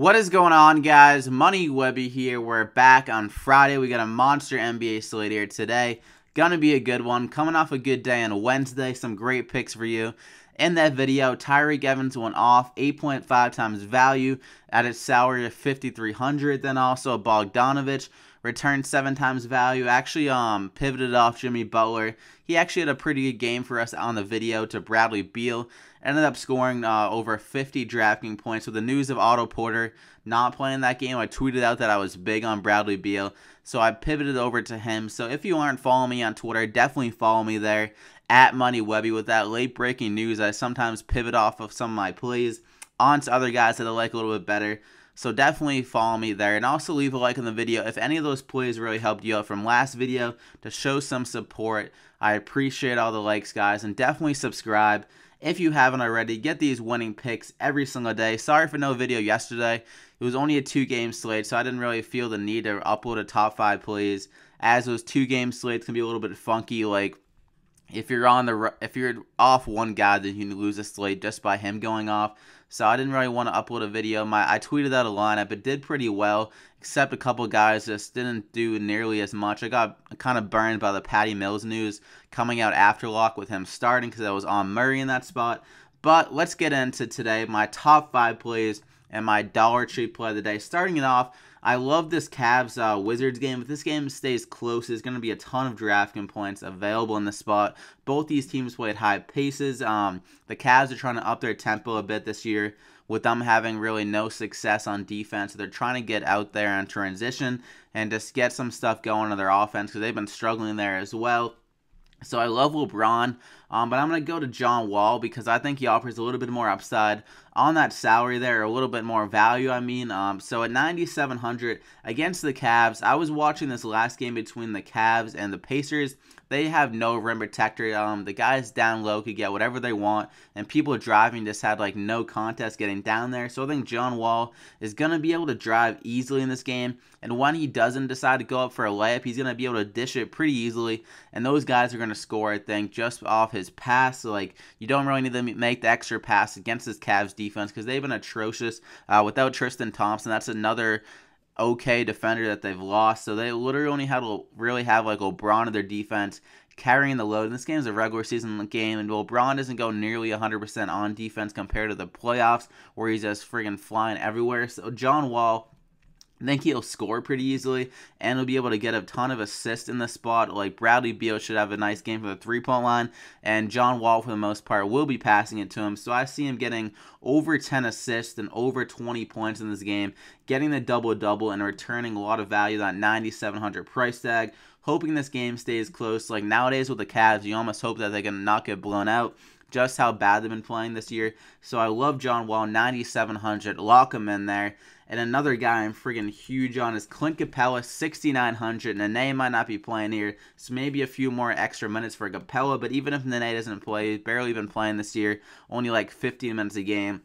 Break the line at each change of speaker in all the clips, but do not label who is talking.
What is going on, guys? Money Webby here. We're back on Friday. We got a monster NBA slate here today. Gonna be a good one. Coming off a good day on Wednesday. Some great picks for you. In that video, Tyreke Evans went off 8.5 times value at its salary of $5,300. Then also Bogdanovic returned 7 times value. Actually, pivoted off Jimmy Butler. He actually had a pretty good game for us on the video to Bradley Beal. Ended up scoring over 50 DraftKings points. With the news of Otto Porter not playing that game, I tweeted out that I was big on Bradley Beal. So I pivoted over to him. So if you aren't following me on Twitter, definitely follow me there at MoneyWebby. With that late breaking news, I sometimes pivot off of some of my plays onto other guys that I like a little bit better. So definitely follow me there, and also leave a like on the video if any of those plays really helped you out from last video to show some support. I appreciate all the likes, guys, and definitely subscribe if you haven't already. Get these winning picks every single day. Sorry for no video yesterday. It was only a 2-game slate, so I didn't really feel the need to upload a top 5 plays, as those 2-game slates can be a little bit funky. Like if you're off one guy, then you can lose a slate just by him going off. So I didn't really want to upload a video. I tweeted out a lineup. It did pretty well, except a couple guys just didn't do nearly as much. I got kind of burned by the Patty Mills news coming out after lock with him starting, because I was on Murray in that spot. But let's get into today my top 5 plays and my dollar tree play of the day. Starting it off, I love this Cavs Wizards game. If this game stays close, there's going to be a ton of DraftKings points available in the spot. Both these teams play at high paces. The Cavs are trying to up their tempo a bit this year, with them having really no success on defense. So they're trying to get out there on transition and just get some stuff going on their offense, because they've been struggling there as well. So I love LeBron, but I'm going to go to John Wall, because I think he offers a little bit more upside on that salary there, a little bit more value, So at 9,700 against the Cavs, I was watching this last game between the Cavs and the Pacers. They have no rim protector. The guys down low could get whatever they want, and people driving just had like no contest getting down there. So I think John Wall is going to be able to drive easily in this game, and when he doesn't decide to go up for a layup, he's going to be able to dish it pretty easily, and those guys are going to score, I think, just off his pass. So like, you don't really need to make the extra pass against this Cavs defense, because they've been atrocious without Tristan Thompson. That's another okay defender that they've lost. So they literally only had to really have like LeBron in their defense carrying the load. And this game is a regular season game, and LeBron doesn't go nearly 100% on defense compared to the playoffs, where he's just friggin' flying everywhere. So John Wall, I think he'll score pretty easily, and he'll be able to get a ton of assists in the spot. Like Bradley Beal should have a nice game for the 3-point line, and John Wall, for the most part, will be passing it to him. So I see him getting over 10 assists and over 20 points in this game, getting the double-double and returning a lot of value, that 9,700 price tag. Hoping this game stays close. Like nowadays with the Cavs, you almost hope that they can not get blown out, just how bad they've been playing this year. So I love John Wall, 9,700. Lock him in there. And another guy I'm friggin' huge on is Clint Capella, 6,900. Nene might not be playing here, so maybe a few more extra minutes for Capella. But even if Nene doesn't play, he's barely been playing this year, only like 15 minutes a game.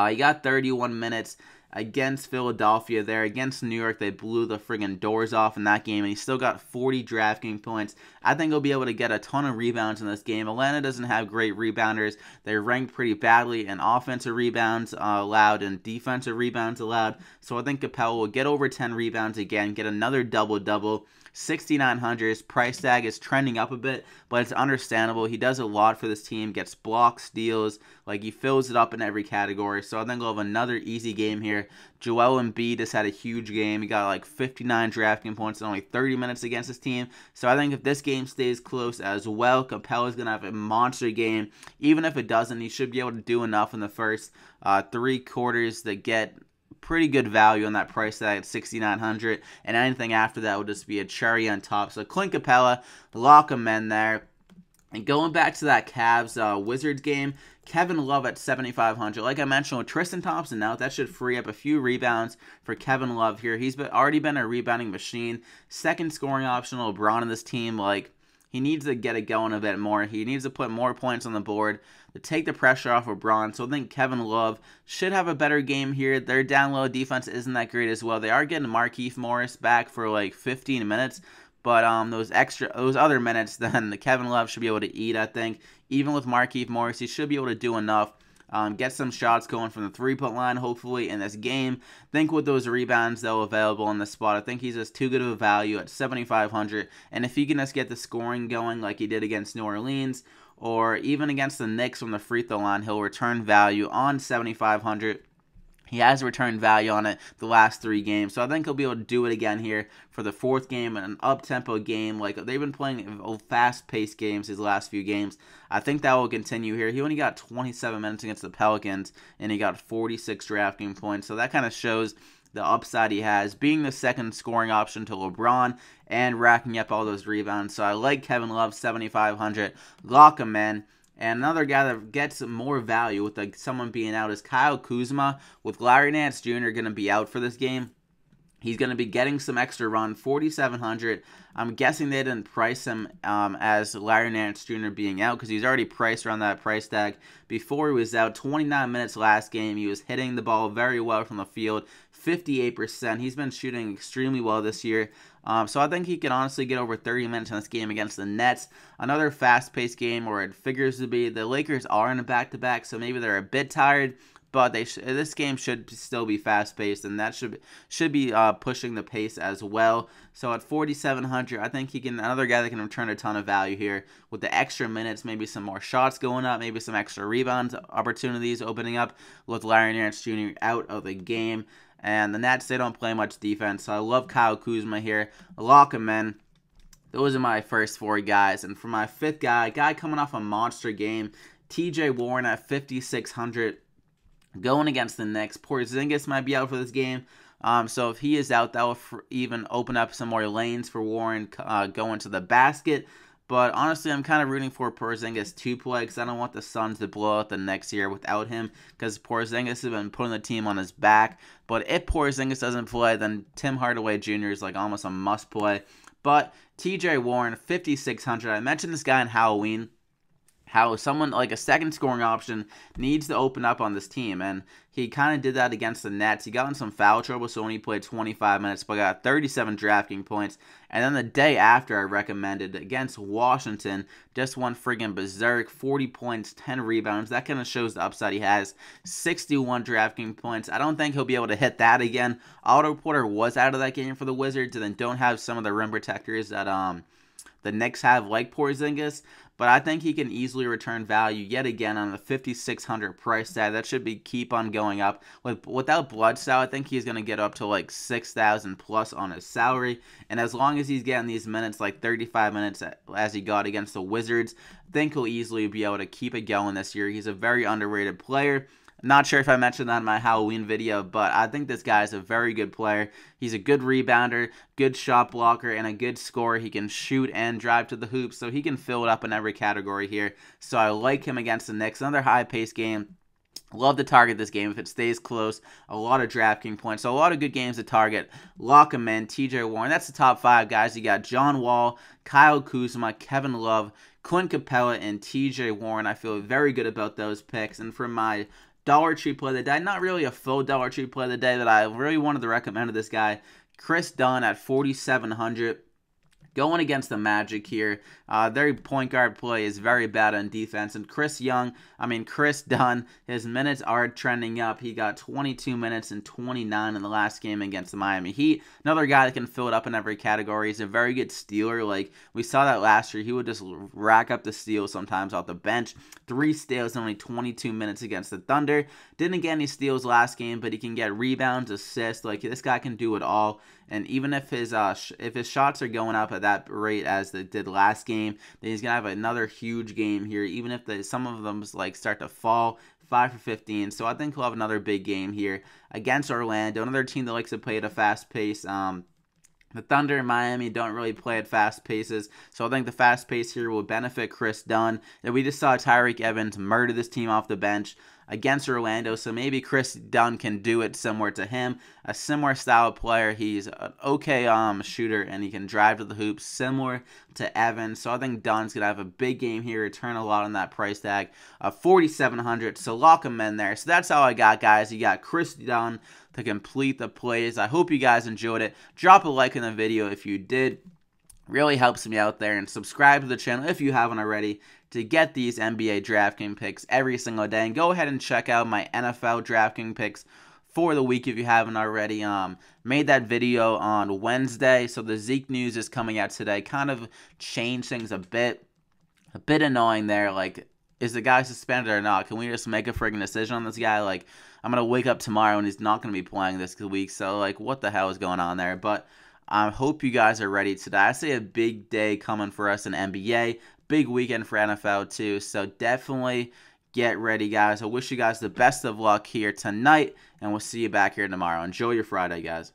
He got 31 minutes against Philadelphia there. Against New York, they blew the friggin' doors off in that game, and he still got 40 DraftKings points. I think he'll be able to get a ton of rebounds in this game. Atlanta doesn't have great rebounders. They're ranked pretty badly in offensive rebounds allowed and defensive rebounds allowed. So I think Capella will get over 10 rebounds again, get another double-double. 6,900. His price tag is trending up a bit, but it's understandable. He does a lot for this team, gets blocks, steals, like he fills it up in every category. So I think we'll have another easy game here. Joel Embiid has had a huge game. He got like 59 DraftKings points in only 30 minutes against his team. So I think if this game stays close as well, Capella's going to have a monster game. Even if it doesn't, he should be able to do enough in the first 3 quarters to get pretty good value on that price tag at 6,900, and anything after that will just be a cherry on top. So Clint Capella, lock him in there. And going back to that Cavs Wizards game, Kevin Love at 7,500. Like I mentioned, with Tristan Thompson out, that should free up a few rebounds for Kevin Love here. He's already been a rebounding machine. Second scoring option, LeBron in this team. Like, he needs to get it going a bit more. He needs to put more points on the board to take the pressure off of Braun. So I think Kevin Love should have a better game here. Their down low defense isn't that great as well. They are getting Markieff Morris back for like 15 minutes. But those other minutes, then Kevin Love should be able to eat, I think. Even with Markieff Morris, he should be able to do enough get some shots going from the three-point line, hopefully, in this game. Think with those rebounds, though, available in this spot, I think he's just too good of a value at 7,500. And if he can just get the scoring going like he did against New Orleans, or even against the Knicks from the free throw line, he'll return value on 7,500. He has returned value on it the last 3 games, so I think he'll be able to do it again here for the 4th game, an up-tempo game. Like, they've been playing fast-paced games his last few games. I think that will continue here. He only got 27 minutes against the Pelicans, and he got 46 DraftKings points, so that kind of shows the upside he has, being the second scoring option to LeBron and racking up all those rebounds. So I like Kevin Love, 7,500. Lock him in. And another guy that gets more value with someone being out is Kyle Kuzma. With Larry Nance Jr. going to be out for this game, he's going to be getting some extra run, 4,700. I'm guessing they didn't price him as Larry Nance Jr. being out because he's already priced around that price tag before he was out. 29 minutes last game. He was hitting the ball very well from the field, 58%. He's been shooting extremely well this year. So I think he can honestly get over 30 minutes in this game against the Nets. Another fast-paced game where it figures to be. The Lakers are in a back-to-back, so maybe they're a bit tired. But this game should still be fast-paced, and that should be pushing the pace as well. So at 4,700, I think he can another guy that can return a ton of value here with the extra minutes, maybe some more shots going up, maybe some extra rebounds opportunities opening up with Larry Nance Jr. out of the game. And the Nets, they don't play much defense, so I love Kyle Kuzma here. Lock him in. Those are my first 4 guys. And for my 5th guy coming off a monster game, TJ Warren at 5,600. Going against the Knicks. Porzingis might be out for this game. So if he is out, that will even open up some more lanes for Warren going to the basket. But honestly, I'm kind of rooting for Porzingis to play because I don't want the Suns to blow out the next year without him because Porzingis has been putting the team on his back. But if Porzingis doesn't play, then Tim Hardaway Jr. is like almost a must-play. But TJ Warren, 5,600. I mentioned this guy in Halloween. How someone like a second scoring option needs to open up on this team. And he kind of did that against the Nets. He got in some foul trouble, so only played 25 minutes, but got 37 DraftKings points. And then the day after I recommended against Washington, just went friggin' berserk, 40 points, 10 rebounds. That kind of shows the upside he has. 61 DraftKings points. I don't think he'll be able to hit that again. Otto Porter was out of that game for the Wizards, and then don't have some of the rim protectors that the Knicks have, like Porzingis. But I think he can easily return value yet again on the 5,600 price tag. That should be keep on going up. Without Bledsoe, I think he's going to get up to like 6,000 plus on his salary. And as long as he's getting these minutes, like 35 minutes as he got against the Wizards, I think he'll easily be able to keep it going this year. He's a very underrated player. Not sure if I mentioned that in my Halloween video, but I think this guy is a very good player. He's a good rebounder, good shot blocker, and a good scorer. He can shoot and drive to the hoop, so he can fill it up in every category here. So I like him against the Knicks. Another high-paced game. Love to target this game if it stays close. A lot of DraftKings points. So a lot of good games to target. Lock him in. TJ Warren. That's the top 5 guys. You got John Wall, Kyle Kuzma, Kevin Love, Clint Capella, and TJ Warren. I feel very good about those picks. And for my Dollar Tree play of the day, not really a full Dollar Tree play of the day that I really wanted to recommend to this guy, Chris Dunn at 4,700. Going against the Magic here. Their point guard play is very bad on defense. And Chris Dunn, his minutes are trending up. He got 22 minutes and 29 in the last game against the Miami Heat. Another guy that can fill it up in every category. He's a very good stealer. Like, we saw that last year. He would just rack up the steals sometimes off the bench. 3 steals in only 22 minutes against the Thunder. Didn't get any steals last game, but he can get rebounds, assists. Like, this guy can do it all. And even if his shots are going up at that rate as they did last game, then he's gonna have another huge game here. Even if some of them like start to fall, 5 for 15. So I think he'll have another big game here against Orlando, another team that likes to play at a fast pace. The Thunder and Miami don't really play at fast paces, so I think the fast pace here will benefit Chris Dunn. And we just saw Tyreke Evans murder this team off the bench against Orlando, so maybe Chris Dunn can do it similar to him. A similar style of player. He's an okay shooter, and he can drive to the hoop similar to Evans. So I think Dunn's going to have a big game here, return a lot on that price tag of 4,700. So lock him in there. So that's all I got, guys. You got Chris Dunn to complete the plays. I hope you guys enjoyed it. Drop a like in the video if you did. Really helps me out there. And subscribe to the channel if you haven't already to get these NBA DraftKings picks every single day. And go ahead and check out my NFL DraftKings picks for the week if you haven't already. Made that video on Wednesday, so the Zeke news is coming out today. Kind of changed things a bit annoying there. Like, is the guy suspended or not? Can we just make a friggin' decision on this guy? Like, I'm gonna wake up tomorrow and he's not gonna be playing this week. So like, what the hell is going on there? But I hope you guys are ready today. I see a big day coming for us in NBA. Big weekend for NFL too. So definitely get ready, guys. I wish you guys the best of luck here tonight, and we'll see you back here tomorrow. Enjoy your Friday, guys.